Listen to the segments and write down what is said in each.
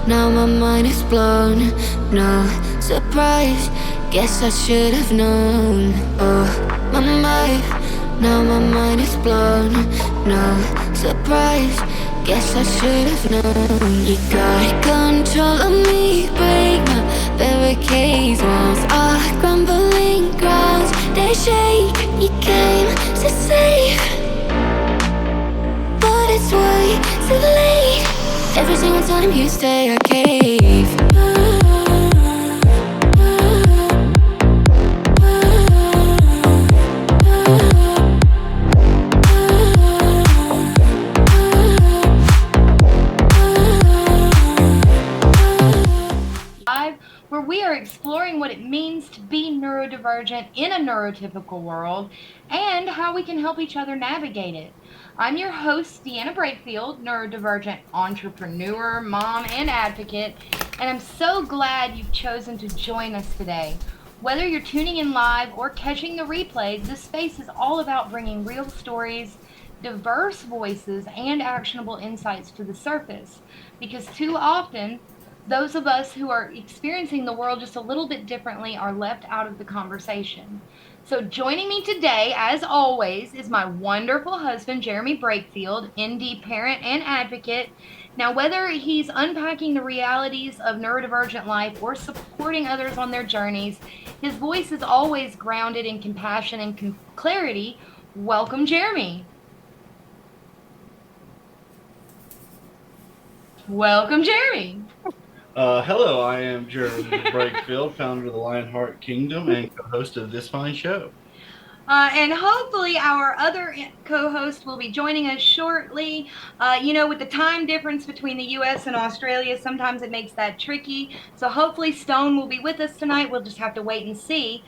now my mind is blown. No surprise, guess I should have known. Oh, my mind, now my mind is blown. No surprise, guess I should have known. You got control of me, break my barricades. Walls are crumbling, grounds they shake. You came to save, but it's way too late. Every single time you stay, I cave. 5, where we are exploring what it means to be neurodivergent in a neurotypical world and how we can help each other navigate it. I'm your host, Deanna Brakefield, neurodivergent entrepreneur, mom, and advocate, and I'm so glad you've chosen to join us today. Whether you're tuning in live or catching the replay, this space is all about bringing real stories, diverse voices, and actionable insights to the surface, because too often, those of us who are experiencing the world just a little bit differently are left out of the conversation. So joining me today, as always, is my wonderful husband, Jeremy Brakefield, ND parent and advocate. Now, whether he's unpacking the realities of neurodivergent life or supporting others on their journeys, his voice is always grounded in compassion and clarity. Welcome, Jeremy. Welcome, Jeremy. Hello, I am Jeremy Brakefield, founder of the Lionheart Kingdom and co-host of this fine show. And hopefully our other co-host will be joining us shortly. With the time difference between the U.S. and Australia, sometimes it makes that tricky. So hopefully Stone will be with us tonight. We'll just have to wait and see.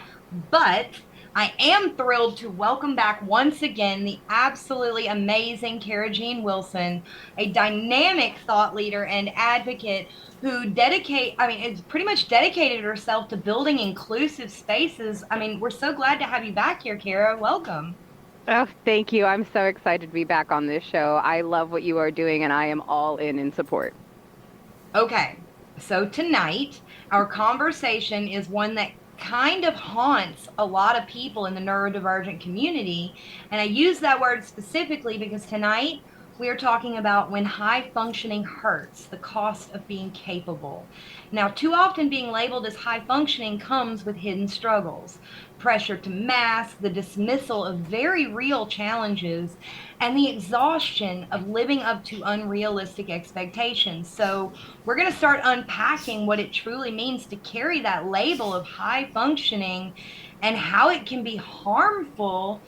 But I am thrilled to welcome back once again the absolutely amazing Cara Wilson, a dynamic thought leader and advocate who is pretty much dedicated herself to building inclusive spaces. We're so glad to have you back here, Cara. Welcome. Oh, thank you. I'm so excited to be back on this show. I love what you are doing, and I am all in support. Okay, so tonight, our conversation is one that kind of haunts a lot of people in the neurodivergent community. And I use that word specifically because tonight we are talking about when high functioning hurts, the cost of being capable. Now, too often being labeled as high functioning comes with hidden struggles, pressure to mask, the dismissal of very real challenges, and the exhaustion of living up to unrealistic expectations. So we're going to start unpacking what it truly means to carry that label of high functioning and how it can be harmful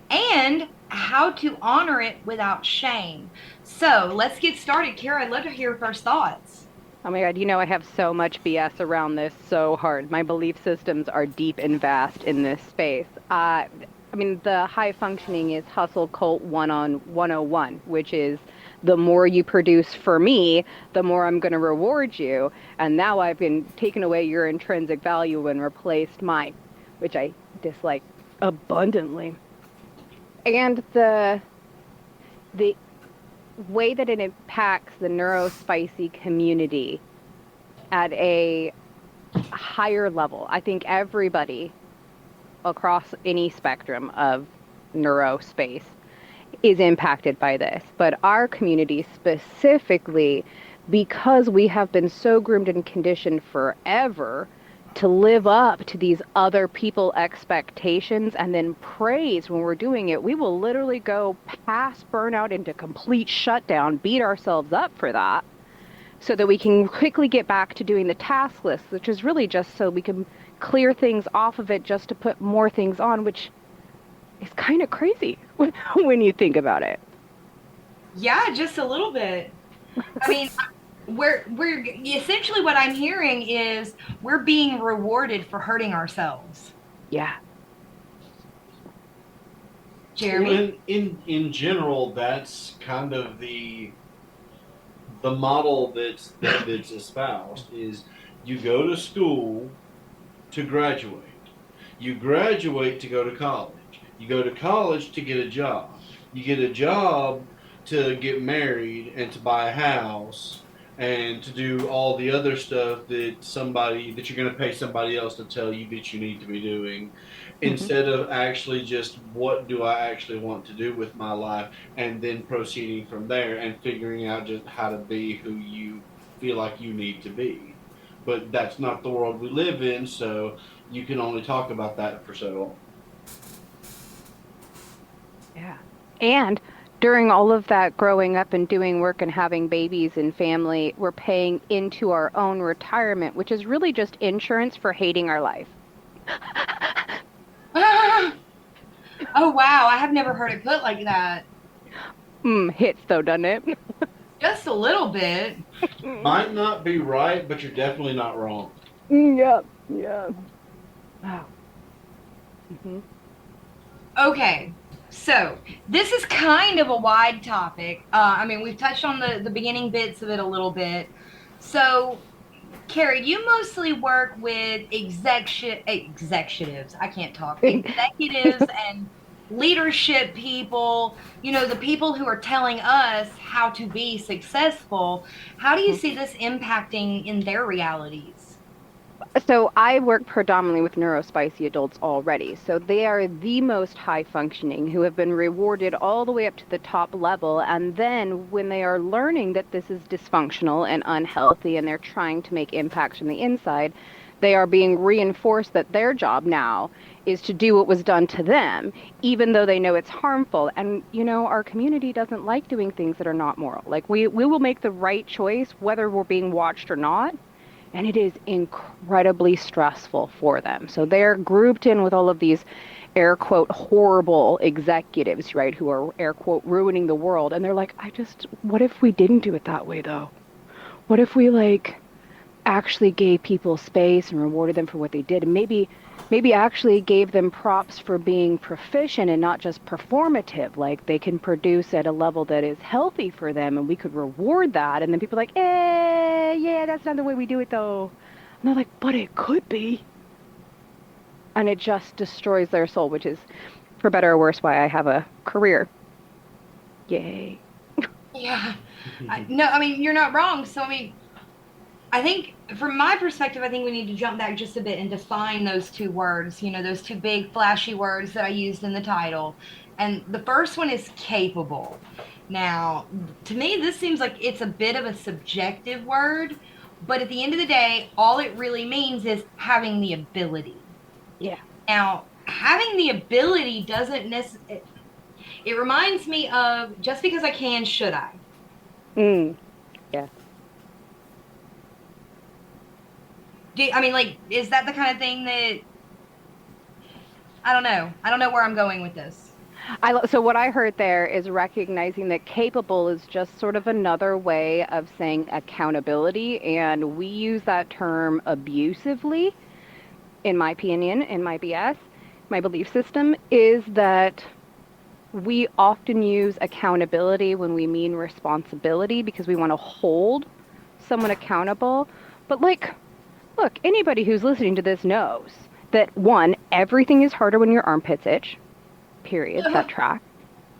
and how to honor it without shame. So let's get started. Cara, I'd love to hear your first thoughts. Oh my God, I have so much BS around this so hard. My belief systems are deep and vast in this space. The high functioning is hustle cult 101, which is the more you produce for me, the more I'm going to reward you. And now I've been taken away your intrinsic value and replaced mine, which I dislike abundantly. And the way that it impacts the neurospicy community at a higher level, I think everybody across any spectrum of neurospace is impacted by this. But our community specifically, because we have been so groomed and conditioned forever to live up to these other people expectations and then praise when we're doing it, we will literally go past burnout into complete shutdown, beat ourselves up for that, so that we can quickly get back to doing the task list, which is really just so we can clear things off of it just to put more things on, which is kind of crazy when you think about it. Yeah, just a little bit. We're essentially, what I'm hearing is we're being rewarded for hurting ourselves. Yeah. Jeremy? In general, that's kind of the model that's espoused is you go to school to graduate. You graduate to go to college. You go to college to get a job. You get a job to get married and to buy a house. and to do all the other stuff that you're going to pay somebody else to tell you that you need to be doing, instead of actually just what do I actually want to do with my life, and then proceeding from there and figuring out just how to be who you feel like you need to be. But that's not the world we live in, so you can only talk about that for so long. Yeah. And during all of that growing up and doing work and having babies and family, we're paying into our own retirement, which is really just insurance for hating our life. Oh, wow. I have never heard it put like that. Hits though, doesn't it? Just a little bit. Might not be right, but you're definitely not wrong. Yeah. Yeah. Wow. Okay. So, this is kind of a wide topic. I mean, we've touched on the beginning bits of it a little bit. So, Carrie, you mostly work with executives. I can't talk. Executives and leadership people, the people who are telling us how to be successful. How do you see this impacting in their realities? So I work predominantly with neurospicy adults already. So they are the most high functioning who have been rewarded all the way up to the top level. And then when they are learning that this is dysfunctional and unhealthy and they're trying to make impacts from the inside, they are being reinforced that their job now is to do what was done to them, even though they know it's harmful. And, our community doesn't like doing things that are not moral. Like we will make the right choice, whether we're being watched or not. And it is incredibly stressful for them. So they're grouped in with all of these air quote horrible executives, right, who are air quote ruining the world. And they're like, what if we didn't do it that way though? What if we actually gave people space and rewarded them for what they did, and maybe actually gave them props for being proficient and not just performative, like they can produce at a level that is healthy for them and we could reward that. And then people are like, yeah, that's not the way we do it though. And they're like, but it could be. And it just destroys their soul, which is, for better or worse, why I have a career. Yay. Yeah. No, I mean, you're not wrong. So, I mean, I think from my perspective, I think we need to jump back just a bit and define those two words, those two big flashy words that I used in the title. And the first one is capable. Now, to me, this seems like it's a bit of a subjective word, but at the end of the day, all it really means is having the ability. Yeah. Now, having the ability doesn't necessarily, it reminds me of just because I can, should I? Yeah. Is that the kind of thing that, I don't know. I don't know where I'm going with this. So what I heard there is recognizing that capable is just sort of another way of saying accountability, and we use that term abusively, in my opinion, in my BS. My belief system is that we often use accountability when we mean responsibility because we want to hold someone accountable. But look, anybody who's listening to this knows that, one, everything is harder when your armpits itch. Period. That track.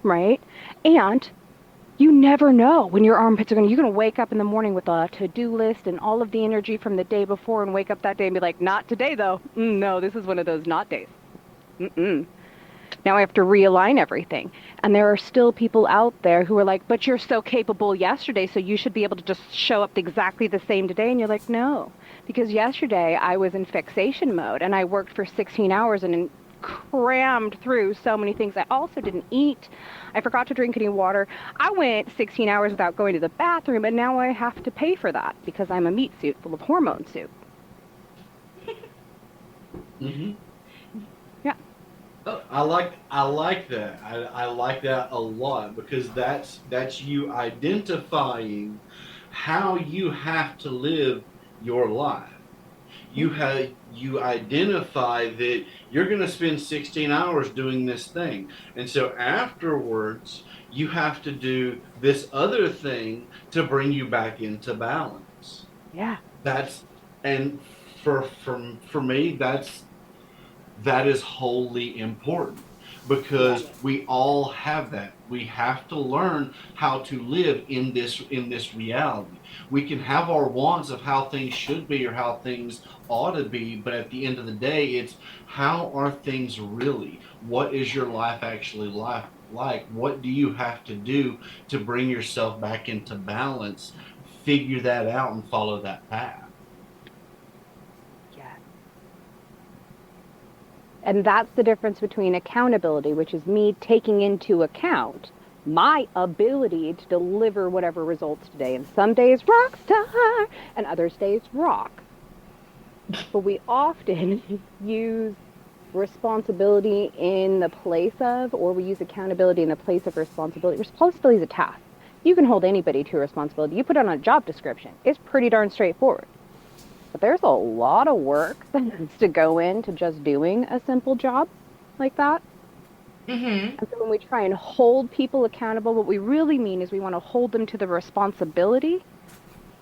Right? And you never know when your armpits are you're going to wake up in the morning with a to-do list and all of the energy from the day before and wake up that day and be like, not today though. No, this is one of those not days. Now I have to realign everything. And there are still people out there who are like, but you're so capable yesterday, so you should be able to just show up exactly the same today. And you're like, no, because yesterday I was in fixation mode and I worked for 16 hours and crammed through so many things. I also didn't eat. I forgot to drink any water. I went 16 hours without going to the bathroom, and now I have to pay for that because I'm a meat suit full of hormone soup. Mm-hmm. Yeah. I like that. I like that a lot because that's you identifying how you have to live your life. You identify that you're going to spend 16 hours doing this thing, and so afterwards you have to do this other thing to bring you back into balance. Yeah. And for me that is wholly important. because we all have that. We have to learn how to live in this reality. We can have our wants of how things should be or how things ought to be, but at the end of the day, it's how are things really? What is your life actually like? What do you have to do to bring yourself back into balance? Figure that out and follow that path. Yes. And that's the difference between accountability, which is me taking into account my ability to deliver whatever results today. And some days rock star, and others days rock. But we often use responsibility in the place of, or we use accountability in the place of responsibility. Responsibility is a task. You can hold anybody to responsibility. You put it on a job description. It's pretty darn straightforward. But there's a lot of work that needs to go into just doing a simple job like that. Mm-hmm. And so when we try and hold people accountable, what we really mean is we want to hold them to the responsibility,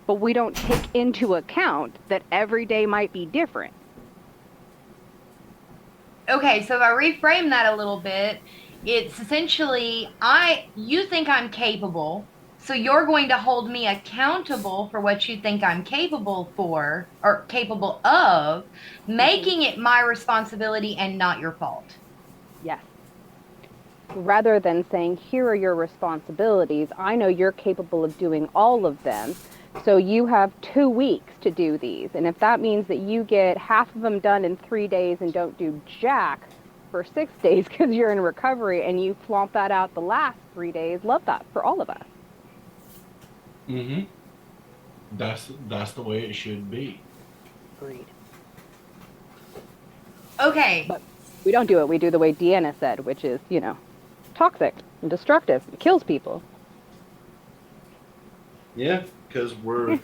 but we don't take into account that every day might be different. Okay, so if I reframe that a little bit, it's essentially you think I'm capable, so you're going to hold me accountable for what you think I'm capable for or capable of, making it my responsibility and not your fault. Yes. Rather than saying, here are your responsibilities, I know you're capable of doing all of them, so you have 2 weeks to do these. And if that means that you get half of them done in 3 days and don't do jack for 6 days because you're in recovery and you flaunt that out the last 3 days, love that for all of us. Mm-hmm. That's the way it should be. Agreed. Okay. But we don't do it. We do the way Deanna said, which is, toxic and destructive. It kills people. Yeah, because we're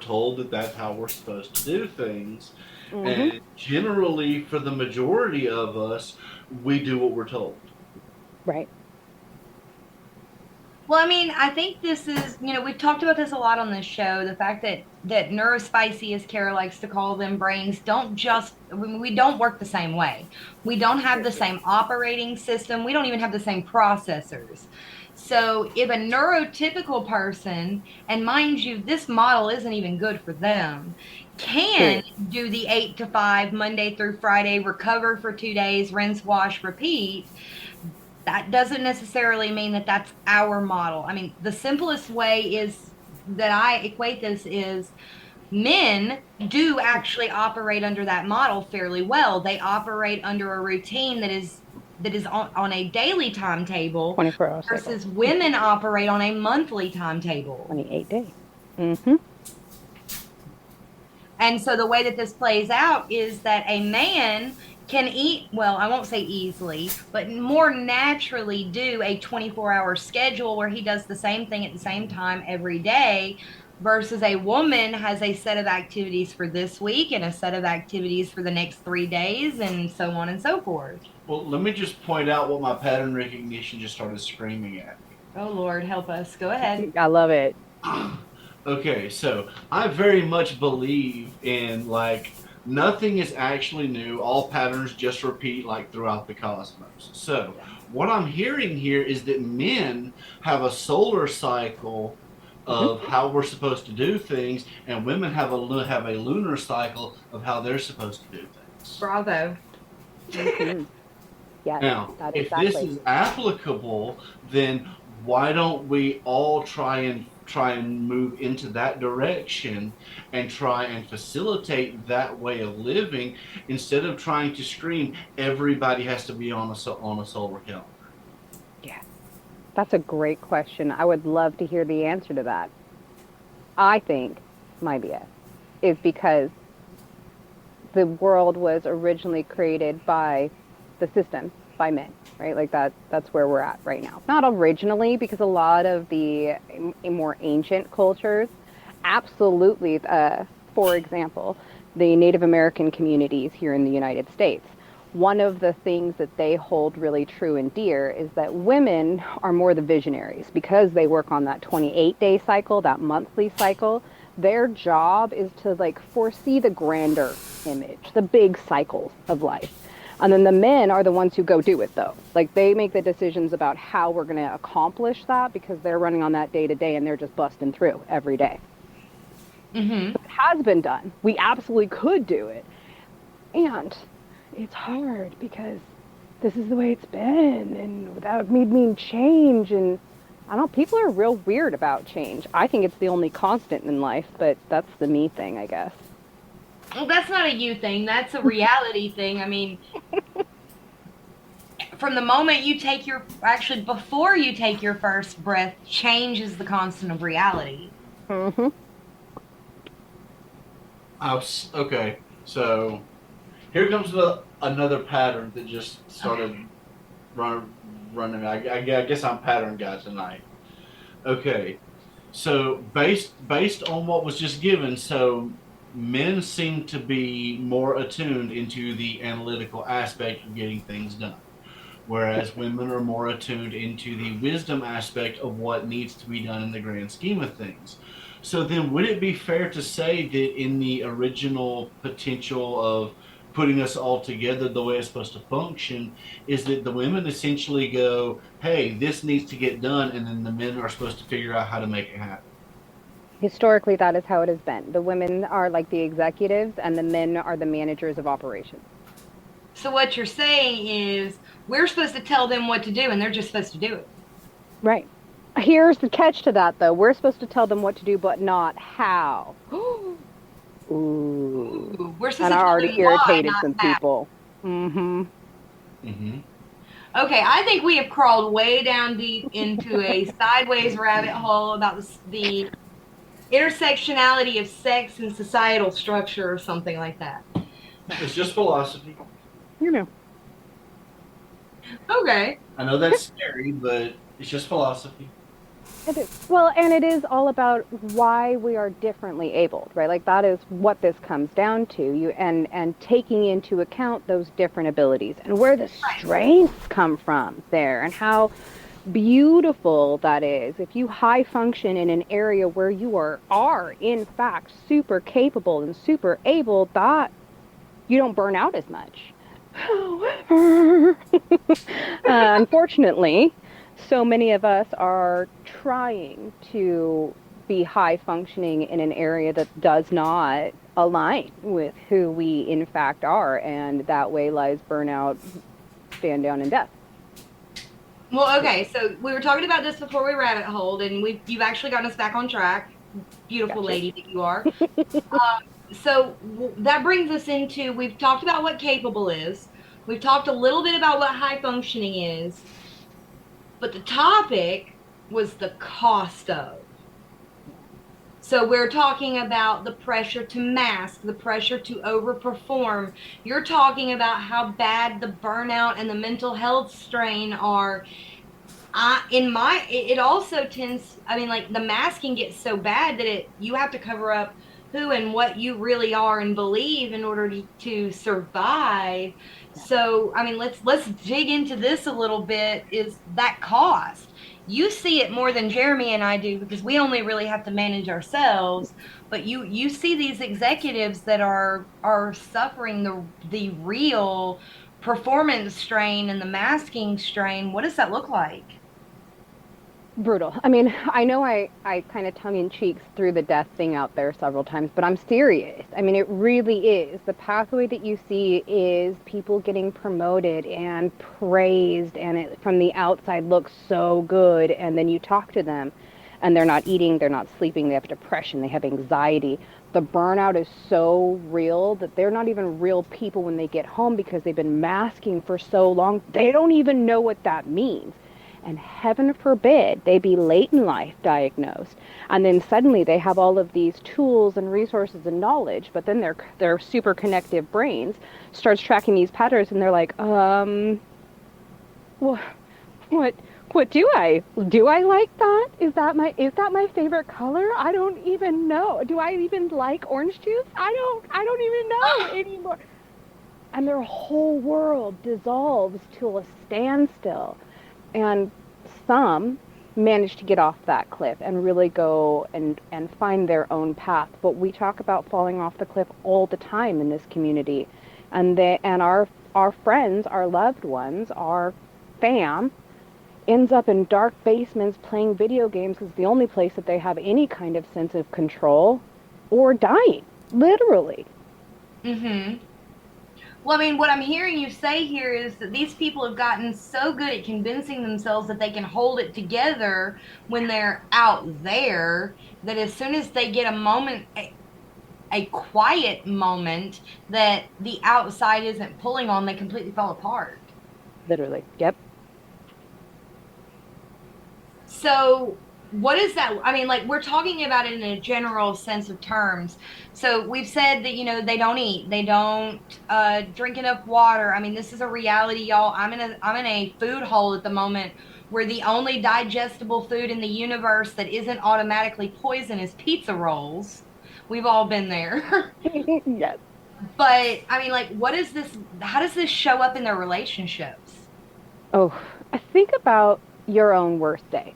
told that that's how we're supposed to do things, Mm-hmm. and generally, for the majority of us, we do what we're told. Right. Well, I mean, I think this is, we've talked about this a lot on this show. The fact that neurospicy, as Cara likes to call them, brains we don't work the same way. We don't have the same operating system. We don't even have the same processors. So if a neurotypical person, and mind you, this model isn't even good for them, can do the 8 to 5, Monday through Friday, recover for 2 days, rinse, wash, repeat, that doesn't necessarily mean that that's our model. I mean, the simplest way is that I equate this is men do actually operate under that model fairly well. They operate under a routine that is on a daily timetable 24 hours versus women operate on a monthly timetable. 28 days. Mm-hmm. And so the way that this plays out is that a man can I won't say easily, but more naturally do a 24-hour schedule where he does the same thing at the same time every day, versus a woman has a set of activities for this week and a set of activities for the next 3 days and so on and so forth. Well, let me just point out what my pattern recognition just started screaming at me. Oh, Lord, help us. Go ahead. I love it. Okay, so I very much believe in, nothing is actually new. All patterns just repeat, throughout the cosmos. So what I'm hearing here is that men have a solar cycle of how we're supposed to do things, and women have a lunar cycle of how they're supposed to do things. Bravo. Mm-hmm. Yes, Now, if this is applicable, then why don't we all try and move into that direction and try and facilitate that way of living, instead of trying to scream everybody has to be on a solar calendar? Yeah, that's a great question. I would love to hear the answer to that. I think my BS is because the world was originally created by the system, by men, right? That's where we're at right now. Not originally, because a lot of the more ancient cultures, absolutely, for example, the Native American communities here in the United States, one of the things that they hold really true and dear is that women are more the visionaries, because they work on that 28-day cycle, that monthly cycle. Their job is to foresee the grander image, the big cycles of life. And then the men are the ones who go do it, though. Like, they make the decisions about how we're going to accomplish that because they're running on that day to day and they're just busting through every day. Mm-hmm. It has been done. We absolutely could do it. And it's hard because this is the way it's been, and that would mean change. And I don't know, people are real weird about change. I think it's the only constant in life, but that's the me thing, I guess. Well, that's not a you thing. That's a reality thing. I mean, from the moment you take actually, before you take your first breath, change is the constant of reality. Mm-hmm. Okay, so here comes another pattern that just started running. I guess I'm pattern guy tonight. Okay, so based on what was just given, so men seem to be more attuned into the analytical aspect of getting things done, whereas women are more attuned into the wisdom aspect of what needs to be done in the grand scheme of things. So then, would it be fair to say that in the original potential of putting us all together the way it's supposed to function, is that the women essentially go, hey, this needs to get done, and then the men are supposed to figure out how to make it happen? Historically, that is how it has been. The women are like the executives, and the men are the managers of operations. So what you're saying is we're supposed to tell them what to do, and they're just supposed to do it. Right. Here's the catch to that, though. We're supposed to tell them what to do, but not how. Ooh. Ooh, we're supposed And to I tell already them why, irritated not some how. people. Mm-hmm. Mm-hmm. Okay, I think we have crawled way down deep into a sideways rabbit hole about the intersectionality of sex and societal structure or something like that. It's just philosophy. You know. Okay. I know that's scary, but it's just philosophy. It is. Well, and it is all about why we are differently abled, right? Like that is what this comes down to. You and taking into account those different abilities and where the strengths come from there and how beautiful that is. If you high function in an area where you are in fact super capable and super able, that you don't burn out as much. Unfortunately, so many of us are trying to be high functioning in an area that does not align with who we in fact are, and that way lies burnout, stand down, and death. Well, okay, so we were talking about this before we rabbit holed, and you've actually gotten us back on track. Beautiful Gotcha. lady that you are. So that brings us into, we've talked about what capable is. We've talked a little bit about what high functioning is. But the topic was the cost of. So we're talking about the pressure to mask, the pressure to overperform. You're talking about how bad the burnout and the mental health strain are. It also tends, I mean, like the masking gets so bad that you have to cover up who and what you really are and believe in order to survive. So, I mean, let's dig into this a little bit. Is that cost? You see it more than Jeremy and I do because we only really have to manage ourselves. But you see these executives that are suffering the real performance strain and the masking strain. What does that look like? Brutal. I mean, I know I kind of tongue in cheek threw the death thing out there several times, but I'm serious. I mean, it really is. The pathway that you see is people getting promoted and praised, and it from the outside looks so good. And then you talk to them, and they're not eating, they're not sleeping, they have depression, they have anxiety. The burnout is so real that they're not even real people when they get home because they've been masking for so long. They don't even know what that means. And heaven forbid they be late in life diagnosed. And then suddenly they have all of these tools and resources and knowledge, but then their super connective brains starts tracking these patterns and they're like, what do I like that? Is that my favorite color? I don't even know. Do I even like orange juice? I don't even know anymore. And their whole world dissolves to a standstill. And some manage to get off that cliff and really go and find their own path. But we talk about falling off the cliff all the time in this community. And our our friends, our loved ones, our fam ends up in dark basements playing video games because it's the only place that they have any kind of sense of control, or dying, literally. Mm-hmm. Well, I mean, what I'm hearing you say here is that these people have gotten so good at convincing themselves that they can hold it together when they're out there, that as soon as they get a moment, a quiet moment that the outside isn't pulling on, they completely fall apart. Literally. Yep. So, what is that? I mean, like, we're talking about it in a general sense of terms. So, we've said that, they don't eat, they don't drink enough water. I mean, this is a reality, y'all. I'm in a food hole at the moment where the only digestible food in the universe that isn't automatically poison is pizza rolls. We've all been there. Yes. But I mean, like, what is this? How does this show up in their relationships? Oh, think about your own worst day,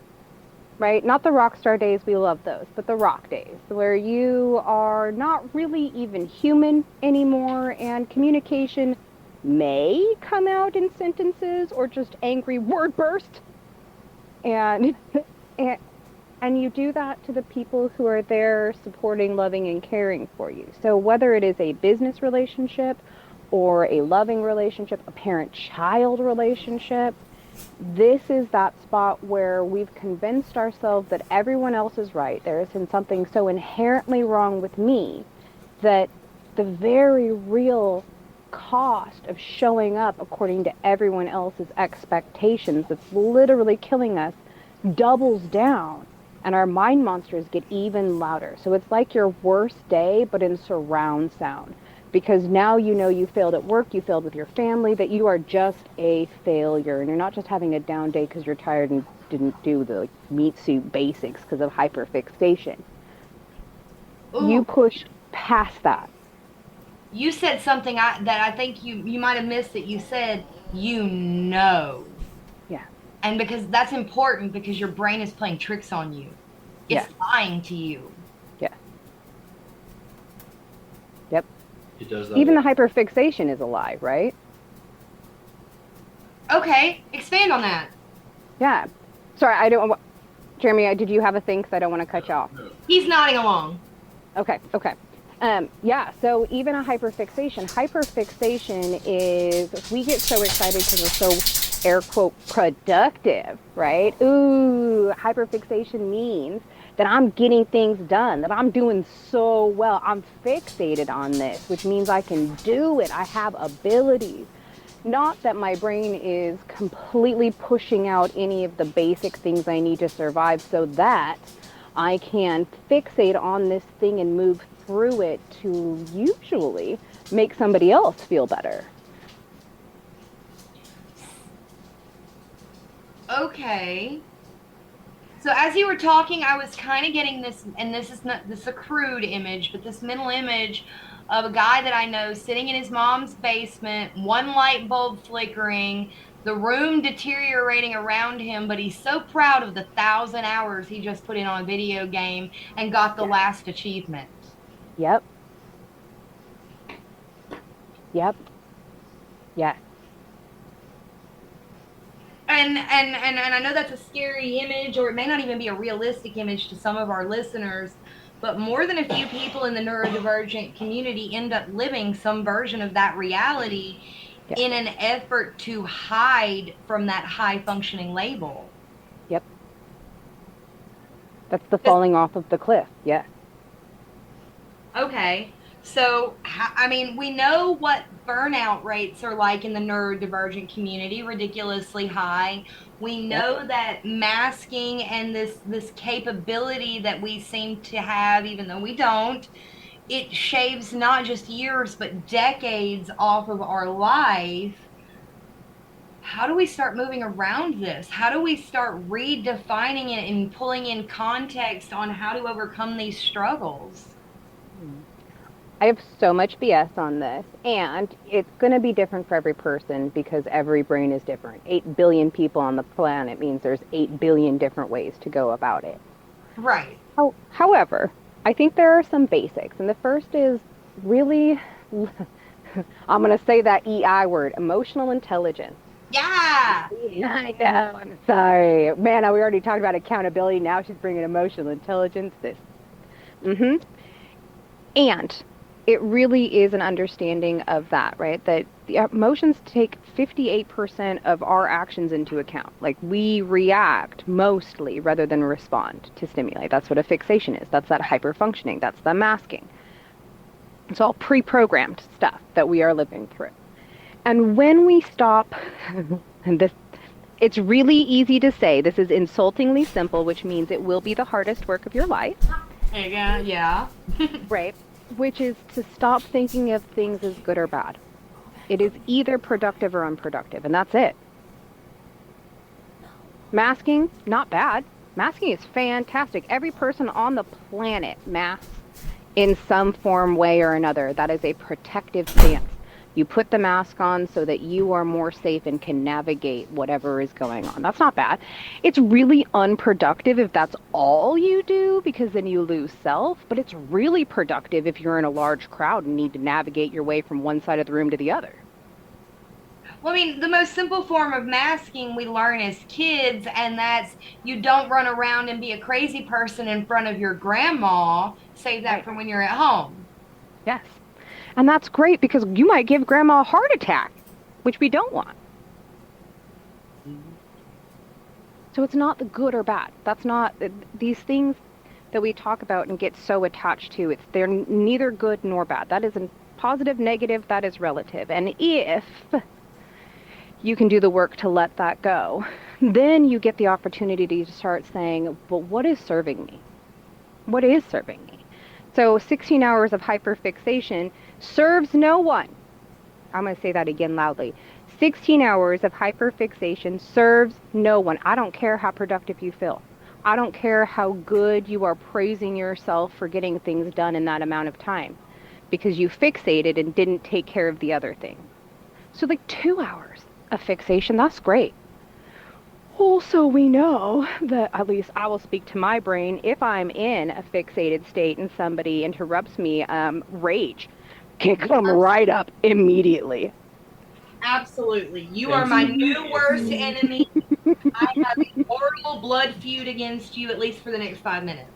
right? Not the rock star days, we love those, but the rock days where you are not really even human anymore and communication may come out in sentences or just angry word burst. And and and you do that to the people who are there supporting, loving, and caring for you. So whether it is a business relationship or a loving relationship, a parent-child relationship, this is that spot where we've convinced ourselves that everyone else is right. There isn't something so inherently wrong with me that the very real cost of showing up according to everyone else's expectations that's literally killing us doubles down, and our mind monsters get even louder. So it's like your worst day, but in surround sound. Because now you know you failed at work, you failed with your family, that you are just a failure. And you're not just having a down day because you're tired and didn't do the meat suit basics because of hyperfixation. You Ooh, pushed past that. you said something that I think you might have missed, that you said, you know. Yeah. And because that's important, because your brain is playing tricks on you. It's Yeah. lying to you. Yeah. Yep. It does that. Even the hyperfixation is a lie, right? Okay, expand on that. Yeah. Sorry, I don't. Jeremy, did you have a thing? Because I don't want to cut you off. He's nodding along. Okay, okay. Yeah, so even a hyperfixation is we get so excited because we're so air quote productive, right? Ooh, hyperfixation means that I'm getting things done, that I'm doing so well. I'm fixated on this, which means I can do it. I have abilities. Not that my brain is completely pushing out any of the basic things I need to survive so that I can fixate on this thing and move through it to usually make somebody else feel better. Okay. So as you were talking, I was kind of getting this, and this is not this a crude image, but this mental image of a guy that I know sitting in his mom's basement, one light bulb flickering, the room deteriorating around him, but he's so proud of the 1,000 hours he just put in on a video game and got the Yeah. last achievement. Yep. Yep. Yeah. And I know that's a scary image, or it may not even be a realistic image to some of our listeners, but more than a few people in the neurodivergent community end up living some version of that reality Yeah. in an effort to hide from that high functioning label. Yep. That's the falling off of the cliff. Yeah. Okay. So, I mean, we know what burnout rates are like in the neurodivergent community, ridiculously high. We Yep. know that masking and this capability that we seem to have, even though we don't, it shaves not just years but decades off of our life. How do we start moving around this? How do we start redefining it and pulling in context on how to overcome these struggles? I have so much BS on this, and it's going to be different for every person because every brain is different. 8 billion people on the planet means there's 8 billion different ways to go about it. Right. However, I think there are some basics, and the first is really I'm going to say that EI word, emotional intelligence. Yeah. Yeah, I know. I'm sorry. Man, we already talked about accountability. Now she's bringing emotional intelligence. This. Mm-hmm. And it really is an understanding of that, right? That the emotions take 58% of our actions into account. Like we react mostly rather than respond to stimuli. That's what a fixation is. That's that hyperfunctioning. That's the masking. It's all pre-programmed stuff that we are living through. And when we stop, and this, it's really easy to say, this is insultingly simple, which means it will be the hardest work of your life. Yeah. Right. Which is to stop thinking of things as good or bad. It is either productive or unproductive, and that's it. Masking, not bad. Masking is fantastic. Every person on the planet masks in some form, way, or another. That is a protective stance. You put the mask on so that you are more safe and can navigate whatever is going on. That's not bad. It's really unproductive if that's all you do, because then you lose self. But it's really productive if you're in a large crowd and need to navigate your way from one side of the room to the other. Well, I mean, the most simple form of masking we learn as kids, and that's you don't run around and be a crazy person in front of your grandma. Save that Right. for when you're at home. Yes. And that's great because you might give grandma a heart attack, which we don't want. So it's not the good or bad. That's not these things that we talk about and get so attached to. They're neither good nor bad. That is a positive, negative, that is relative. And if you can do the work to let that go, then you get the opportunity to start saying, well, what is serving me? What is serving me? So 16 hours of hyperfixation serves no one. I'm going to say that again loudly. 16 hours of hyperfixation serves no one. I don't care how productive you feel. I don't care how good you are praising yourself for getting things done in that amount of time, because you fixated and didn't take care of the other thing. So like 2 hours of fixation, that's great. Also, we know that, at least I will speak to my brain, if I'm in a fixated state and somebody interrupts me, rage can come right up immediately. Absolutely. You are my new worst enemy. I have a mortal blood feud against you, at least for the next 5 minutes.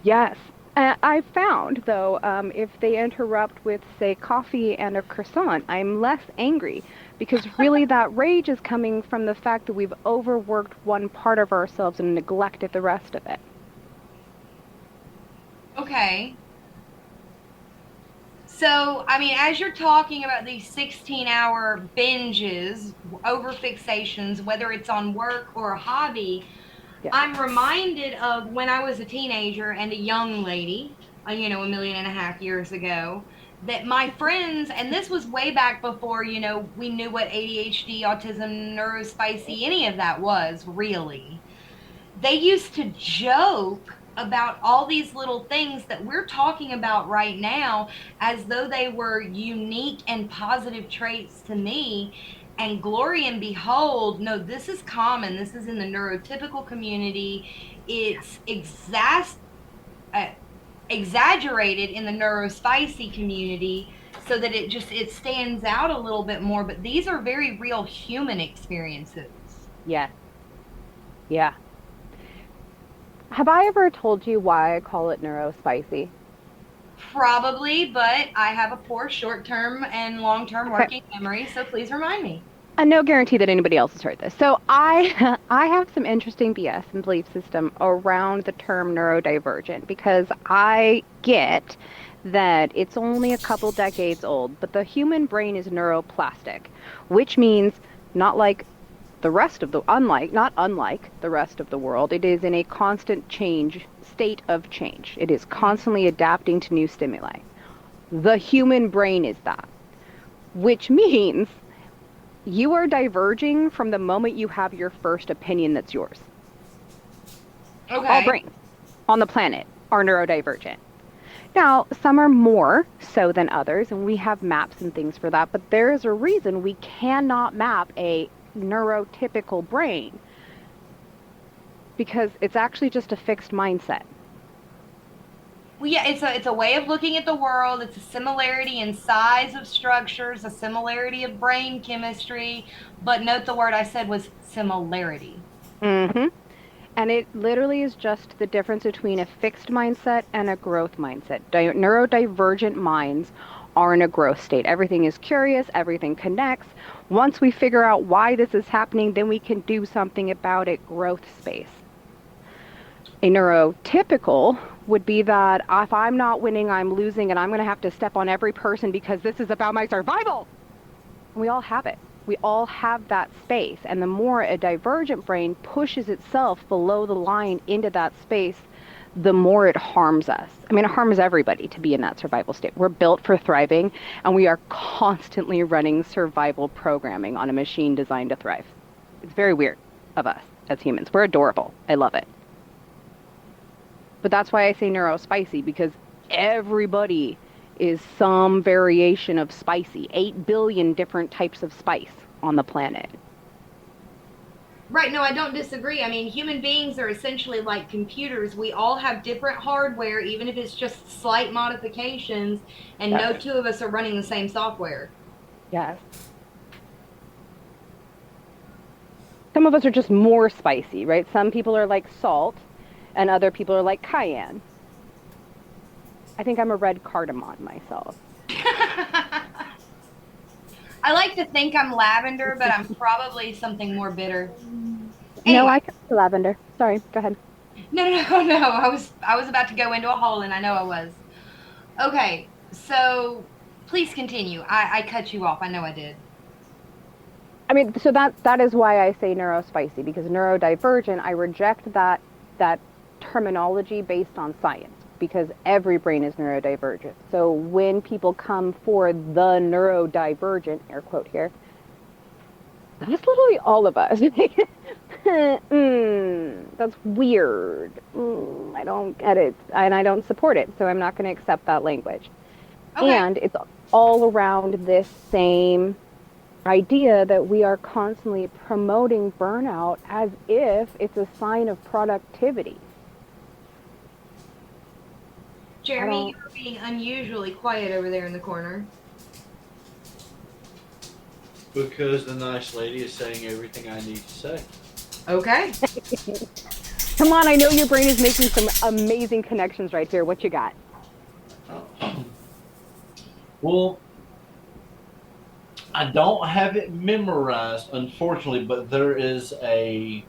Yes. I found, though, if they interrupt with, say, coffee and a croissant, I'm less angry, because really that rage is coming from the fact that we've overworked one part of ourselves and neglected the rest of it. Okay. So, I mean, as you're talking about these 16-hour binges, over fixations, whether it's on work or a hobby, Yes. I'm reminded of when I was a teenager and a young lady, a 1.5 million years ago, that my friends, and this was way back before, we knew what ADHD, autism, neurospicy, any of that was really. They used to joke about all these little things that we're talking about right now as though they were unique and positive traits to me. And glory and behold, no, this is common. This is in the neurotypical community. It's exaggerated in the neurospicy community so that it stands out a little bit more. But these are very real human experiences. Yeah. Yeah. Have I ever told you why I call it neurospicy? Probably, but I have a poor short-term and long-term Okay. working memory, so please remind me. And no guarantee that anybody else has heard this. So I I have some interesting BS and belief system around the term neurodivergent, because I get that it's only a couple decades old, but the human brain is neuroplastic, which means not like the rest of the not unlike the rest of the world, it is in a constant state of change. It is constantly adapting to new stimuli. The human brain is that, which means you are diverging from the moment you have your first opinion that's yours. Okay. All brains on the planet are neurodivergent. Now, some are more so than others, and we have maps and things for that, but there is a reason we cannot map a neurotypical brain, because it's actually just a fixed mindset. Well, yeah, it's a way of looking at the world. It's a similarity in size of structures, a similarity of brain chemistry. But note the word I said was similarity. Hmm. And it literally is just the difference between a fixed mindset and a growth mindset. Neurodivergent minds are in a growth state. Everything is curious, everything connects. Once we figure out why this is happening, then we can do something about it, growth space. A neurotypical would be that if I'm not winning, I'm losing, and I'm going to have to step on every person because this is about my survival. And we all have it. We all have that space. And the more a divergent brain pushes itself below the line into that space, the more it harms us. I mean, it harms everybody to be in that survival state. We're built for thriving, and we are constantly running survival programming on a machine designed to thrive. It's very weird of us as humans. We're adorable. I love it. But that's why I say neurospicy, because everybody is some variation of spicy. 8 billion different types of spice on the planet. Right, no, I don't disagree. I mean, human beings are essentially like computers. We all have different hardware, even if it's just slight modifications, and no two of us are running the same software. Yes. Some of us are just more spicy, right? Some people are like salt, and other people are like cayenne. I think I'm a red cardamom myself. I like to think I'm lavender, but I'm probably something more bitter. No, Anyway. I can lavender. Sorry, go ahead. No. I was about to go into a hole, and I know I was. Okay, so please continue. I cut you off. I know I did. I mean, so that is why I say neurospicy, because neurodivergent, I reject that terminology based on science, because every brain is neurodivergent. So when people come for the neurodivergent, air quote here, that's literally all of us. That's weird. I don't get it, and I don't support it, so I'm not going to accept that language. Okay. And it's all around this same idea that we are constantly promoting burnout as if it's a sign of productivity. Jeremy, you're being unusually quiet over there in the corner. Because the nice lady is saying everything I need to say. Okay. Come on, I know your brain is making some amazing connections right here. What you got? Well, I don't have it memorized, unfortunately, but there is a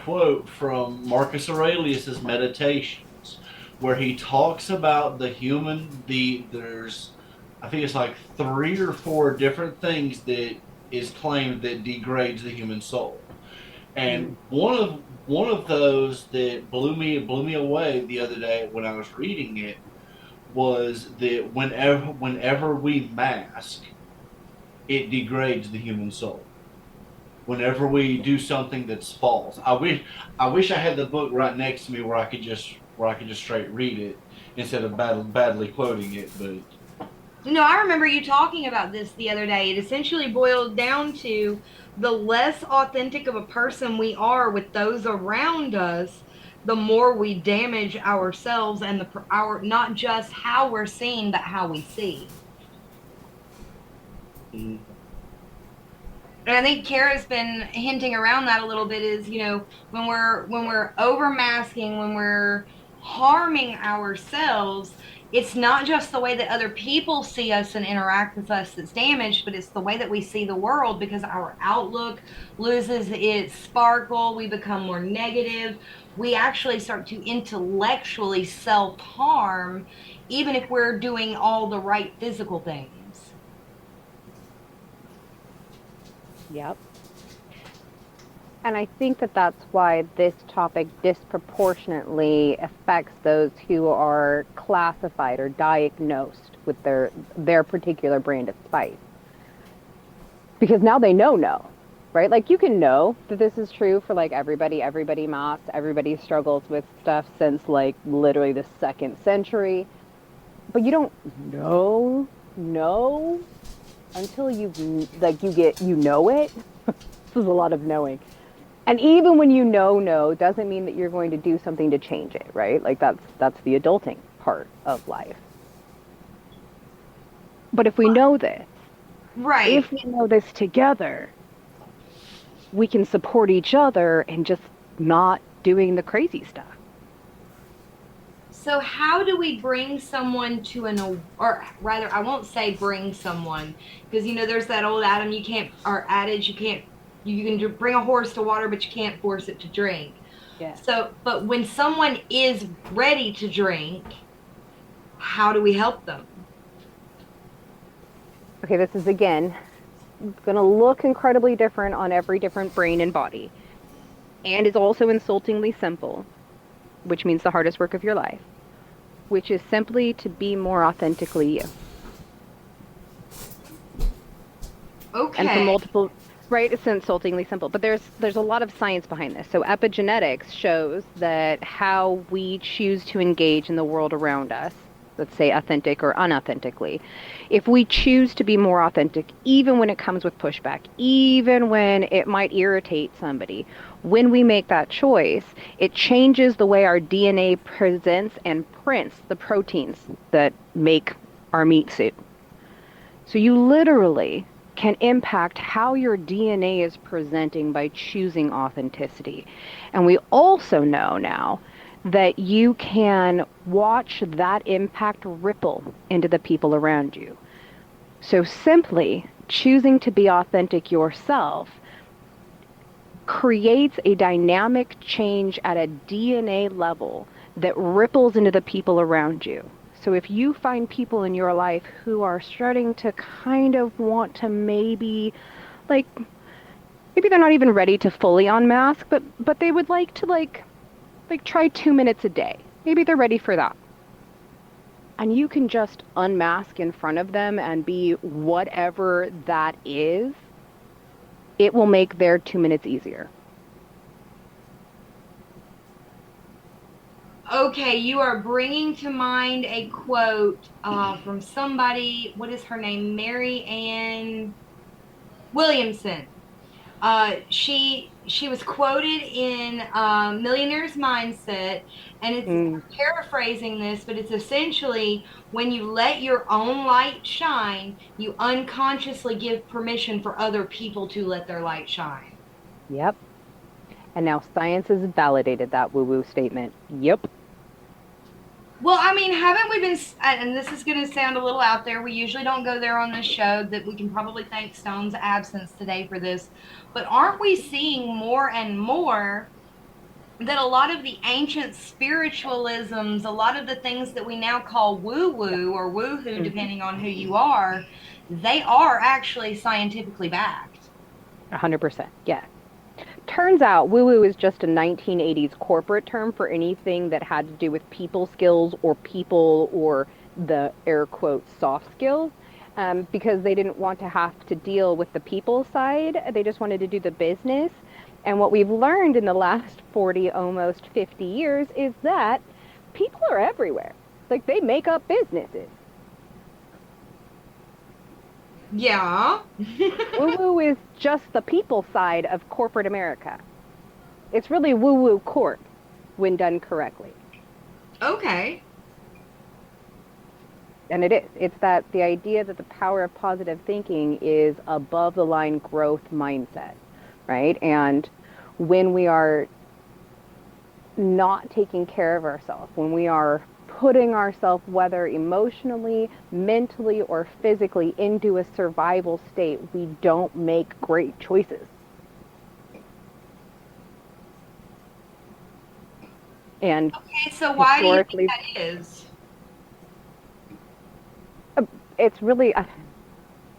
quote from Marcus Aurelius's Meditations where he talks about there's I think it's like 3 or 4 different things that is claimed that degrades the human soul. And one of those that blew me away the other day when I was reading it was that whenever we mask, it degrades the human soul. Whenever we do something that's false, I wish I had the book right next to me where I could just straight read it instead of badly quoting it. But No, I remember you talking about this the other day. It essentially boiled down to the less authentic of a person we are with those around us, the more we damage ourselves and our not just how we're seen, but how we see. mm, And I think Cara's been hinting around that a little bit. Is when we're over masking, when we're harming ourselves, it's not just the way that other people see us and interact with us that's damaged, but it's the way that we see the world, because our outlook loses its sparkle. We become more negative. We actually start to intellectually self-harm, even if we're doing all the right physical things. Yep. And I think that that's why this topic disproportionately affects those who are classified or diagnosed with their particular brand of spice. Because now they know, right? Like, you can know that this is true for like everybody masks, everybody struggles with stuff since like literally the 2nd century. But you don't know until you know it. This is a lot of knowing. And even when you know doesn't mean that you're going to do something to change it, right? Like that's the adulting. part of life. But if we know this, Right. if we know this together, we can support each other and just not doing the crazy stuff. So how do we bring someone to or rather, I won't say bring someone, because there's that old adage you can bring a horse to water, but you can't force it to drink. Yeah. So, but when someone is ready to drink, how do we help them? Okay, this is again going to look incredibly different on every different brain and body, and is also insultingly simple, which means the hardest work of your life, which is simply to be more authentically you. Okay. And for multiple, right, it's insultingly simple, but there's a lot of science behind this. So epigenetics shows that how we choose to engage in the world around us, let's say authentic or unauthentically, if we choose to be more authentic, even when it comes with pushback, even when it might irritate somebody, when we make that choice, it changes the way our DNA presents and prints the proteins that make our meat suit. So you literally can impact how your DNA is presenting by choosing authenticity. And we also know now that you can watch that impact ripple into the people around you. So simply choosing to be authentic yourself creates a dynamic change at a DNA level that ripples into the people around you. So if you find people in your life who are starting to kind of want to maybe they're not even ready to fully unmask, but they would like to try 2 minutes a day. Maybe they're ready for that. And you can just unmask in front of them and be whatever that is. It will make their 2 minutes easier. Okay, you are bringing to mind a quote from somebody. What is her name? Mary Ann Williamson. She was quoted in Millionaire's Mindset, and it's paraphrasing this, but it's essentially when you let your own light shine, you unconsciously give permission for other people to let their light shine. Yep. And now science has validated that woo-woo statement. Yep. Well, I mean, haven't we been, and this is going to sound a little out there, we usually don't go there on this show, that we can probably thank Stone's absence today for this, but aren't we seeing more and more that a lot of the ancient spiritualisms, a lot of the things that we now call woo-woo or woo-hoo, depending on who you are, they are actually scientifically backed? 100%, yeah. Turns out woo-woo is just a 1980s corporate term for anything that had to do with people skills or the air quotes soft skills, because they didn't want to have to deal with the people side. They just wanted to do the business. And what we've learned in the last 40, almost 50 years is that people are everywhere. Like, they make up businesses. Yeah. Woo-woo is just the people side of corporate America. It's really woo-woo corp when done correctly. Okay. And it is. It's the idea that the power of positive thinking is above the line growth mindset, right? And when we are not taking care of ourselves, when we are putting ourselves, whether emotionally, mentally, or physically, into a survival state, we don't make great choices. And okay, so why do you think that is? It's really,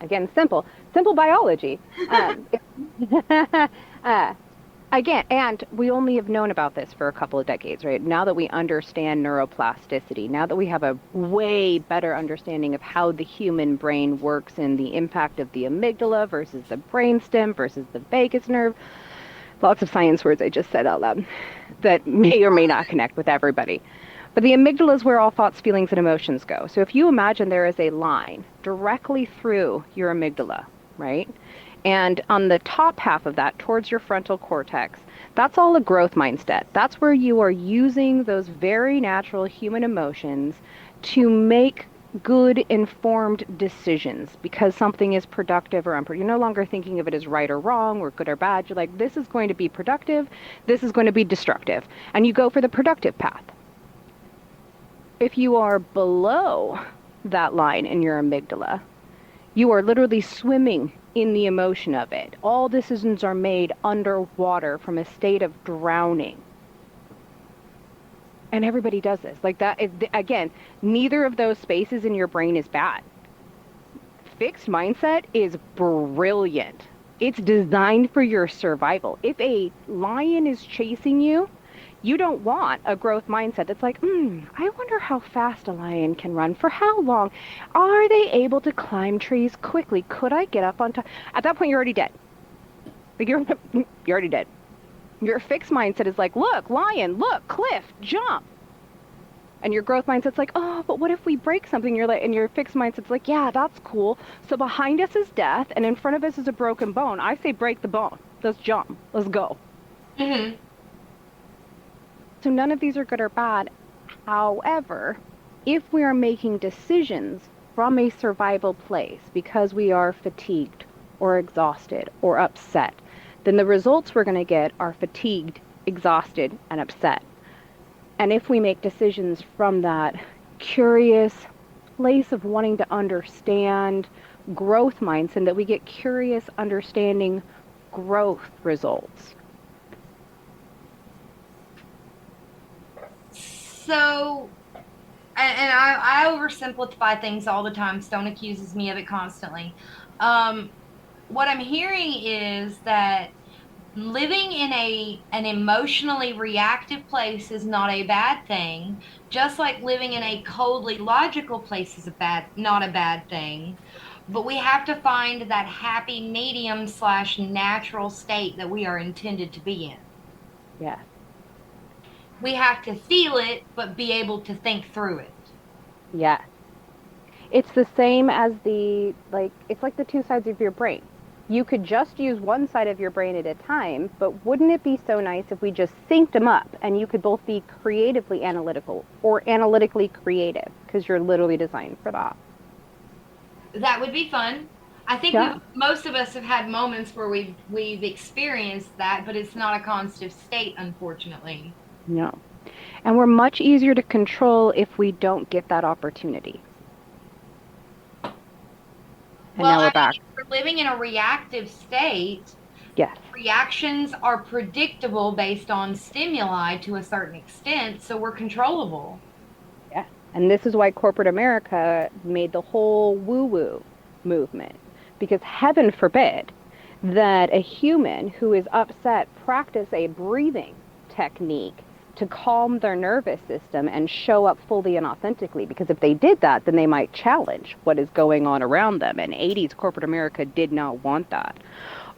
again, simple biology. Again, and we only have known about this for a couple of decades, right? Now that we understand neuroplasticity, now that we have a way better understanding of how the human brain works and the impact of the amygdala versus the brainstem versus the vagus nerve, lots of science words I just said out loud that may or may not connect with everybody. But the amygdala is where all thoughts, feelings, and emotions go. So if you imagine there is a line directly through your amygdala, right? And on the top half of that, towards your frontal cortex, that's all a growth mindset. That's where you are using those very natural human emotions to make good informed decisions because something is productive or unproductive. You're no longer thinking of it as right or wrong or good or bad. You're like, this is going to be productive, this is going to be destructive, and you go for the productive path. If you are below that line in your amygdala, you are literally swimming in the emotion of it. All decisions are made underwater from a state of drowning. And everybody does this. Like that, again, neither of those spaces in your brain is bad. Fixed mindset is brilliant. It's designed for your survival. If a lion is chasing you, you don't want a growth mindset that's like, I wonder how fast a lion can run. For how long? Are they able to climb trees quickly? Could I get up on top? At that point, you're already dead. Like you're already dead. Your fixed mindset is like, look, lion, look, cliff, jump. And your growth mindset's like, oh, but what if we break something? You're like, and your fixed mindset's like, yeah, that's cool. So behind us is death, and in front of us is a broken bone. I say break the bone. Let's jump. Let's go. Mm-hmm. So none of these are good or bad. However, if we are making decisions from a survival place because we are fatigued or exhausted or upset, then the results we're going to get are fatigued, exhausted, and upset. And if we make decisions from that curious place of wanting to understand growth mindset, that we get curious, understanding growth results. So, and I oversimplify things all the time. Stone accuses me of it constantly. What I'm hearing is that living in an emotionally reactive place is not a bad thing, just like living in a coldly logical place is not a bad thing. But we have to find that happy medium / natural state that we are intended to be in. Yeah. We have to feel it, but be able to think through it. Yeah. It's the same as it's like the two sides of your brain. You could just use one side of your brain at a time, but wouldn't it be so nice if we just synced them up and you could both be creatively analytical or analytically creative, because you're literally designed for that. That would be fun. I think most of us have had moments where we've experienced that, but it's not a constant state, unfortunately. No. And we're much easier to control if we don't get that opportunity. And now we're back. If we're living in a reactive state, yes, reactions are predictable based on stimuli to a certain extent, so we're controllable. Yeah. And this is why corporate America made the whole woo-woo movement. Because heaven forbid that a human who is upset practice a breathing technique to calm their nervous system and show up fully and authentically. Because if they did that, then they might challenge what is going on around them. And 80s corporate America did not want that.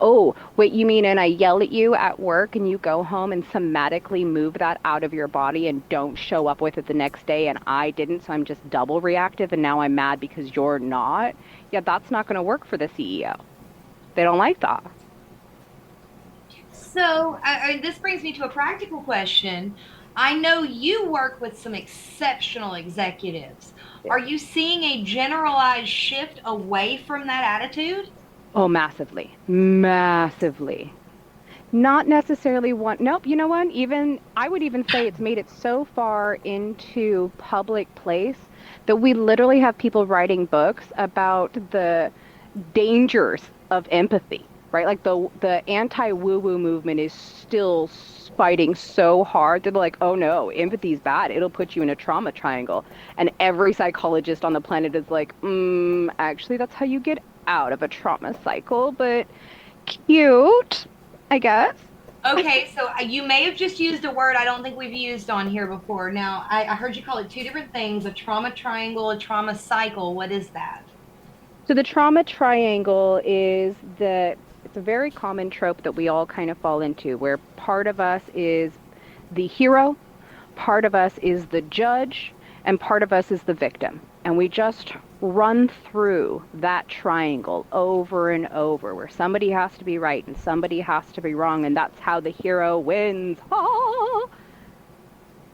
Oh, wait, you mean, and I yell at you at work and you go home and somatically move that out of your body and don't show up with it the next day, and I didn't, so I'm just double reactive and now I'm mad because you're not? Yeah, that's not going to work for the CEO. They don't like that. So this brings me to a practical question. I know you work with some exceptional executives. Are you seeing a generalized shift away from that attitude? Oh, massively. Massively. Not necessarily one. Nope, you know what? I would even say it's made it so far into public place that we literally have people writing books about the dangers of empathy. Right? Like the anti-woo-woo movement is still fighting so hard. They're like, oh no, empathy is bad. It'll put you in a trauma triangle. And every psychologist on the planet is like, actually, that's how you get out of a trauma cycle. But cute, I guess. Okay, so you may have just used a word I don't think we've used on here before. Now, I heard you call it two different things, a trauma triangle, a trauma cycle. What is that? So the trauma triangle is it's a very common trope that we all kind of fall into, where part of us is the hero, part of us is the judge, and part of us is the victim. And we just run through that triangle over and over, where somebody has to be right and somebody has to be wrong, and that's how the hero wins. Ah!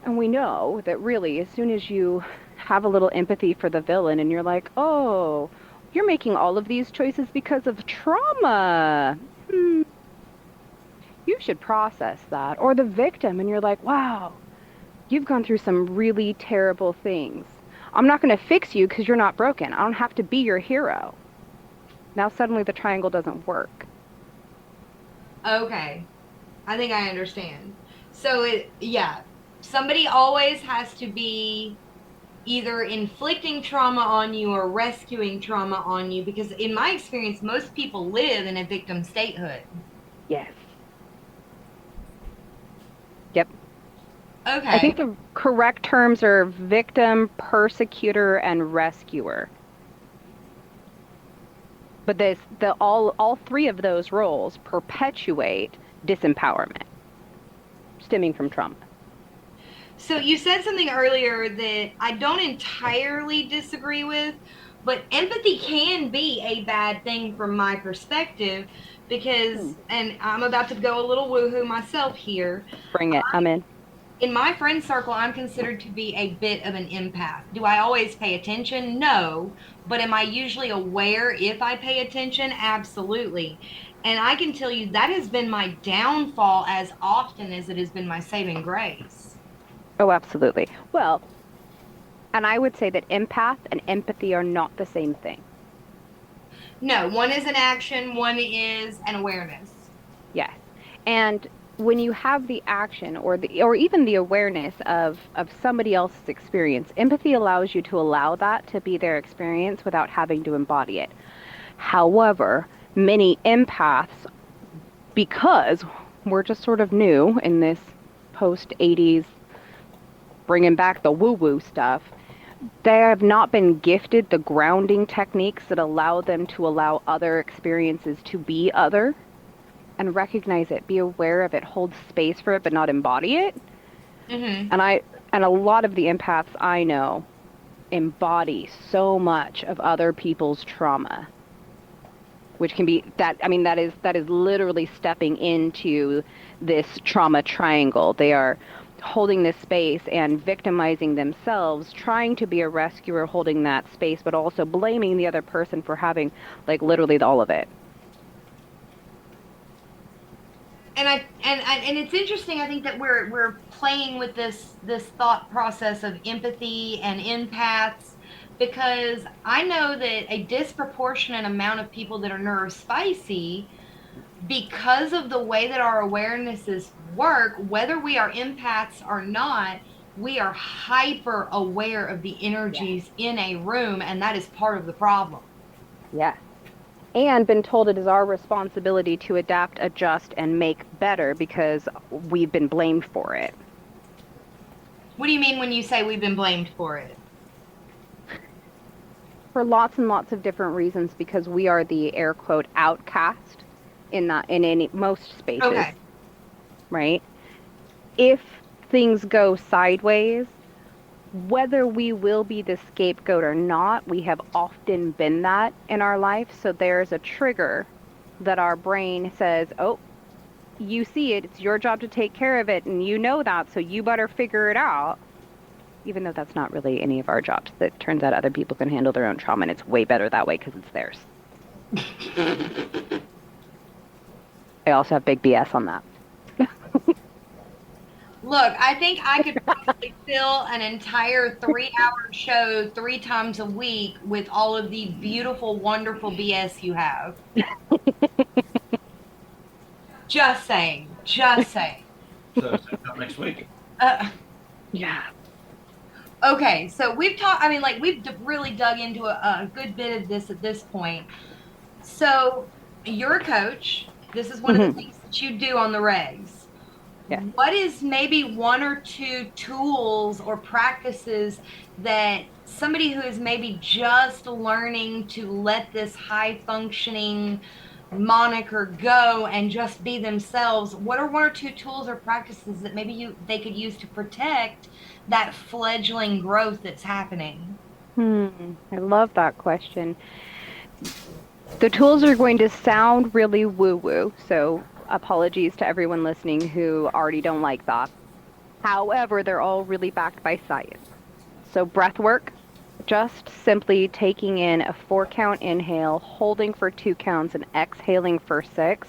And we know that really, as soon as you have a little empathy for the villain, and you're like, oh, you're making all of these choices because of trauma. Hmm, you should process that. Or the victim, and you're like, wow, you've gone through some really terrible things. I'm not going to fix you because you're not broken. I don't have to be your hero. Now suddenly the triangle doesn't work. Okay. I think I understand. So somebody always has to be either inflicting trauma on you or rescuing trauma on you, because in my experience, most people live in a victim statehood. Yes. Yep. Okay. I think the correct terms are victim, persecutor, and rescuer. But all three of those roles perpetuate disempowerment stemming from trauma. So you said something earlier that I don't entirely disagree with, but empathy can be a bad thing from my perspective because, and I'm about to go a little woohoo myself here. Bring it. I'm in. In my friend circle, I'm considered to be a bit of an empath. Do I always pay attention? No. But am I usually aware if I pay attention? Absolutely. And I can tell you that has been my downfall as often as it has been my saving grace. Oh, absolutely. Well, and I would say that empath and empathy are not the same thing. No, one is an action, one is an awareness. Yes. And when you have the action or even the awareness of somebody else's experience, empathy allows you to allow that to be their experience without having to embody it. However, many empaths, because we're just sort of new in this post-80s bringing back the woo-woo stuff, they have not been gifted the grounding techniques that allow them to allow other experiences to be other and recognize it, be aware of it, hold space for it, but not embody it. Mm-hmm. And a lot of the empaths I know embody so much of other people's trauma, which can be that is literally stepping into this trauma triangle. They are holding this space and victimizing themselves, trying to be a rescuer holding that space, but also blaming the other person for having like literally all of it. And it's interesting. I think that we're playing with this thought process of empathy and empaths, because I know that a disproportionate amount of people that are neurospicy, because of the way that our awarenesses work, whether we are empaths or not, we are hyper aware of the energies in a room, and that is part of the problem. Yeah. And been told it is our responsibility to adapt, adjust, and make better because we've been blamed for it. What do you mean when you say we've been blamed for it? For lots and lots of different reasons, because we are the air quote outcast in most spaces. Okay. Right? If things go sideways, whether we will be the scapegoat or not, we have often been that in our life. So there's a trigger that our brain says, oh, you see it, it's your job to take care of it, and you know that, so you better figure it out. Even though that's not really any of our jobs. It turns out other people can handle their own trauma, and it's way better that way because it's theirs. I also have big BS on that. Look, I think I could probably fill an entire 3-hour show 3 times a week with all of the beautiful, wonderful BS you have. Just saying. Just saying. So next week. Yeah. Okay, so we've talked, we've really dug into a good bit of this at this point. So you're a coach. This is one of the things that you do on the regs. Yeah. What is maybe 1 or 2 tools or practices that somebody who is maybe just learning to let this high functioning moniker go and just be themselves, what are 1 or 2 tools or practices that maybe they could use to protect that fledgling growth that's happening? I love that question. The tools are going to sound really woo-woo, so apologies to everyone listening who already don't like that. However, they're all really backed by science. So breath work, just simply taking in a 4-count inhale, holding for 2 counts, and exhaling for 6.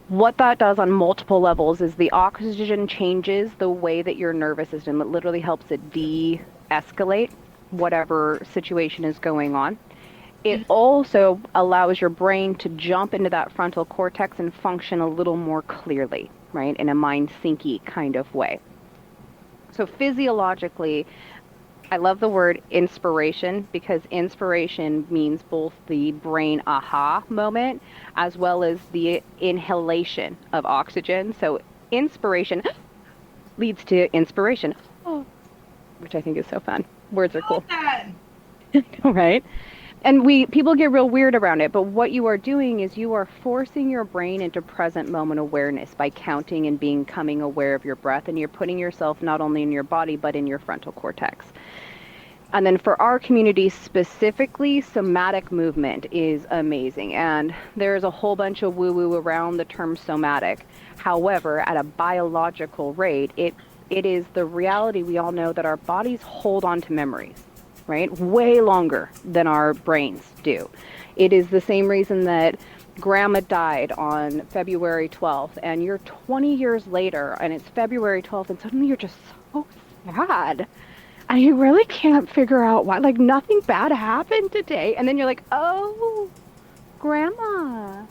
What that does on multiple levels is the oxygen changes the way that your nervous system, it literally helps it de-escalate whatever situation is going on. It also allows your brain to jump into that frontal cortex and function a little more clearly, right? In a mind synchy kind of way. So physiologically, I love the word inspiration because inspiration means both the brain aha moment as well as the inhalation of oxygen. So inspiration leads to inspiration, which I think is so fun. Words are cool. Right? And people get real weird around it, but what you are doing is you are forcing your brain into present moment awareness by counting and becoming aware of your breath, and you're putting yourself not only in your body but in your frontal cortex. And then for our community specifically, somatic movement is amazing, and there's a whole bunch of woo-woo around the term somatic. However, at a biological rate, it is the reality we all know that our bodies hold on to memories, right? Way longer than our brains do. It is the same reason that grandma died on February 12th, and you're 20 years later, and it's February 12th, and suddenly you're just so sad. And you really can't figure out why, like nothing bad happened today. And then you're like, oh, grandma.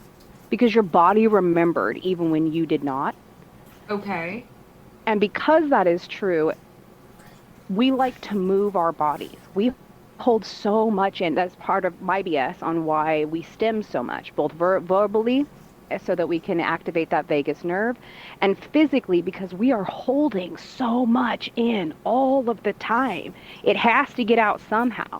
Because your body remembered even when you did not. Okay. And because that is true, we like to move our bodies. We hold so much in. That's part of my BS on why we stim so much, both verbally, so that we can activate that vagus nerve, and physically because we are holding so much in all of the time. It has to get out somehow.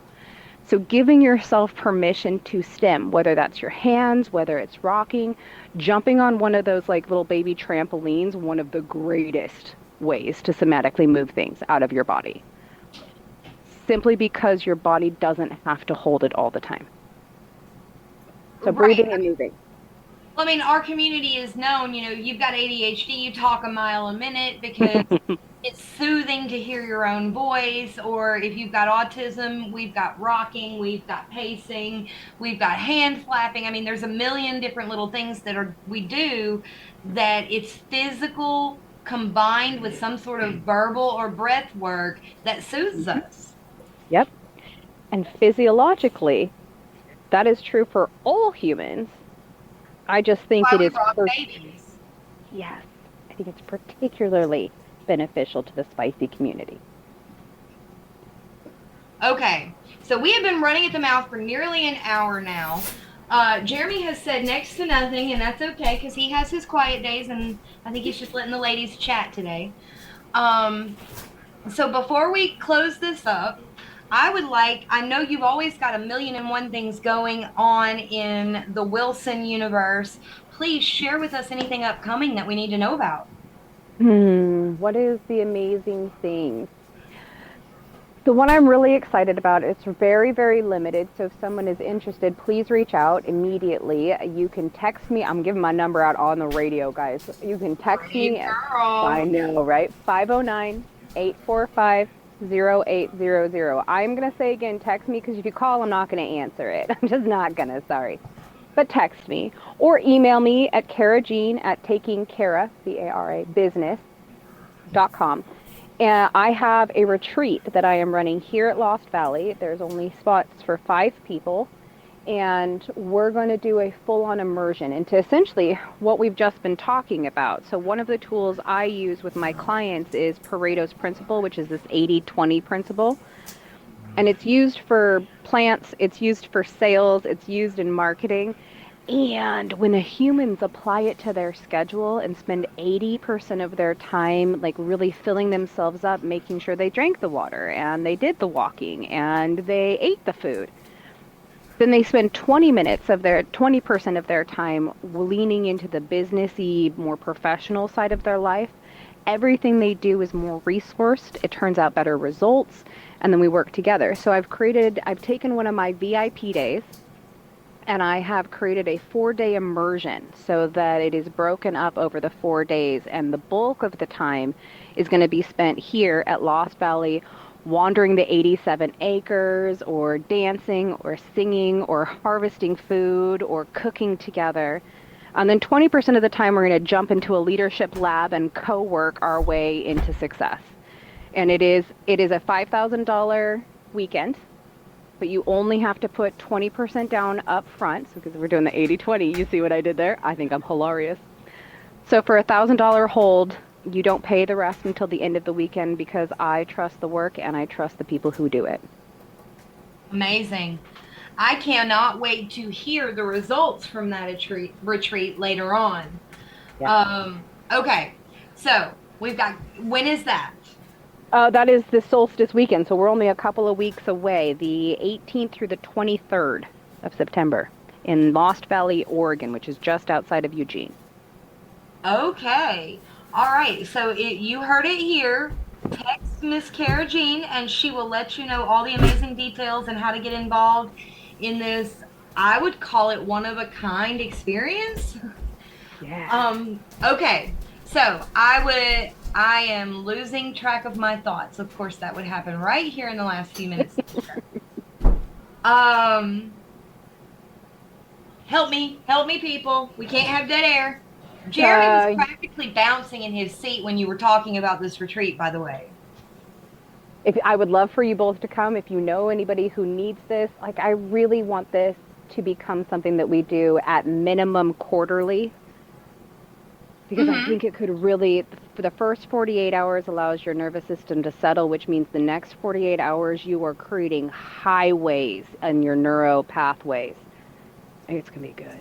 So giving yourself permission to stim, whether that's your hands, whether it's rocking, jumping on one of those like little baby trampolines, one of the greatest ways to somatically move things out of your body. Simply because your body doesn't have to hold it all the time. So breathing and moving. Well, I mean, our community is known, you've got ADHD, you talk a mile a minute because it's soothing to hear your own voice. Or if you've got autism, we've got rocking, we've got pacing, we've got hand flapping. I mean, there's a million different little things that we do that it's physical combined with some sort of verbal or breath work that soothes us. Yep. And physiologically, that is true for all humans. I just think it is. Yes, I think it's particularly beneficial to the spicy community. Okay, so we have been running at the mouth for nearly an hour now. Jeremy has said next to nothing, and that's okay because he has his quiet days, and I think he's just letting the ladies chat today. So before we close this up, I know you've always got 1,000,001 things going on in the Wilson universe. Please share with us anything upcoming that we need to know about. What is the amazing thing? The one I'm really excited about, it's very, very limited. So if someone is interested, please reach out immediately. You can text me. I'm giving my number out on the radio, guys. You can text me. I know, right? 509-845-0800. I'm going to say again, text me, because if you call, I'm not going to answer it. I'm just not going to, sorry. But text me or email me at caragene@takingcara, C-A-R-A, business.com. And I have a retreat that I am running here at Lost Valley. There's only spots for 5 people. And we're going to do a full-on immersion into essentially what we've just been talking about. So one of the tools I use with my clients is Pareto's principle, which is this 80-20 principle. And it's used for plants, it's used for sales, it's used in marketing. And when the humans apply it to their schedule and spend 80% of their time like really filling themselves up, making sure they drank the water and they did the walking and they ate the food, then they spend 20% of their time leaning into the businessy, more professional side of their life. Everything they do is more resourced. It turns out better results. And then we work together. So I've taken one of my VIP days and I have created a 4-day immersion so that it is broken up over the 4 days. And the bulk of the time is going to be spent here at Lost Valley wandering the 87 acres or dancing or singing or harvesting food or cooking together. And then 20% of the time, we're going to jump into a leadership lab and co-work our way into success. And it is a $5,000 weekend, but you only have to put 20% down up front. So because we're doing the 80-20, you see what I did there? I think I'm hilarious. So for $1,000 hold, you don't pay the rest until the end of the weekend because I trust the work and I trust the people who do it. Amazing. I cannot wait to hear the results from that retreat later on. Yeah. Okay, so we've got, when is that? That is the solstice weekend, so we're only a couple of weeks away, the 18th through the 23rd of September in Lost Valley, Oregon, which is just outside of Eugene. Okay. All right, so you heard it here. Text Miss Cara Jean, and she will let you know all the amazing details and how to get involved in this, I would call it one-of-a-kind experience. Yeah. Okay, so I am losing track of my thoughts. Of course, that would happen right here in the last few minutes. Help me, people. We can't have dead air. Jeremy was practically bouncing in his seat when you were talking about this retreat, by the way. I would love for you both to come. If you know anybody who needs this, like I really want this to become something that we do at minimum quarterly. Because I think it could really, for the first 48 hours allows your nervous system to settle, which means the next 48 hours you are creating highways in your neuro pathways. It's going to be good.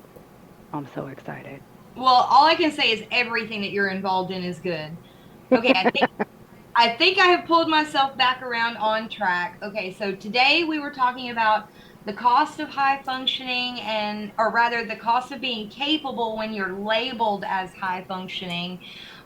I'm so excited. Well, all I can say is everything that you're involved in is good. Okay, I think I have pulled myself back around on track. Okay, so today we were talking about the cost of high functioning or rather the cost of being capable when you're labeled as high functioning.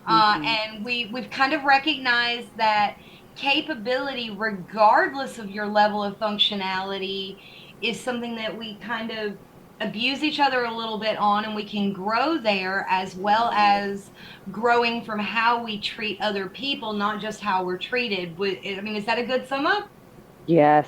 And we've kind of recognized that capability, regardless of your level of functionality, is something that we kind of abuse each other a little bit on, and we can grow there as well as growing from how we treat other people, not just how we're treated. I mean, is that a good sum up? Yes.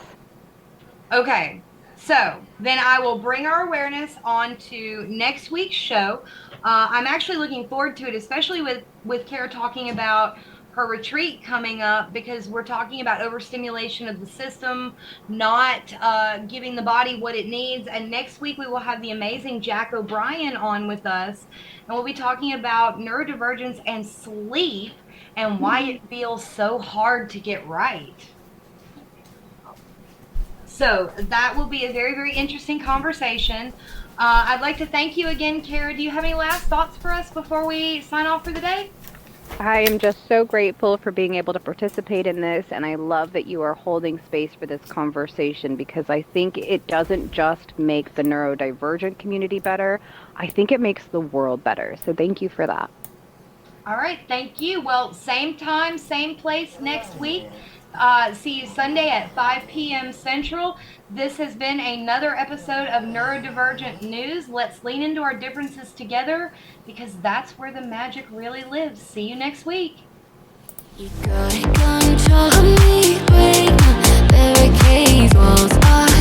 Okay, so then I will bring our awareness on to next week's show. I'm actually looking forward to it, especially with Cara talking about her retreat coming up, because we're talking about overstimulation of the system, not giving the body what it needs. And next week we will have the amazing Jack O'Brien on with us, and we'll be talking about neurodivergence and sleep and why it feels so hard to get right. So that will be a very, very interesting conversation. I'd like to thank you again, Cara. Do you have any last thoughts for us before we sign off for the day? I am just so grateful for being able to participate in this, and I love that you are holding space for this conversation, because I think it doesn't just make the neurodivergent community better, I think it makes the world better. So thank you for that. All right, thank you. Well, same time, same place next week. See you Sunday at 5 p.m. Central. This has been another episode of Neurodivergent News. Let's lean into our differences together, because that's where the magic really lives. See you next week. You got control of me, break my barricades, walls are